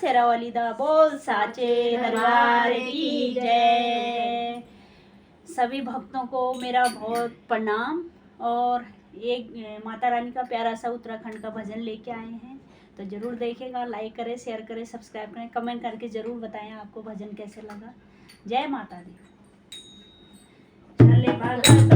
शेरावाली दा बोल साचे दरबार की जय। सभी भक्तों को मेरा बहुत प्रणाम। और एक माता रानी का प्यारा सा उत्तराखंड का भजन लेके आए हैं, तो जरूर देखेगा, लाइक करें, शेयर करें, सब्सक्राइब करें, कमेंट करके जरूर बताएं आपको भजन कैसे लगा। जय माता दी। चले भगत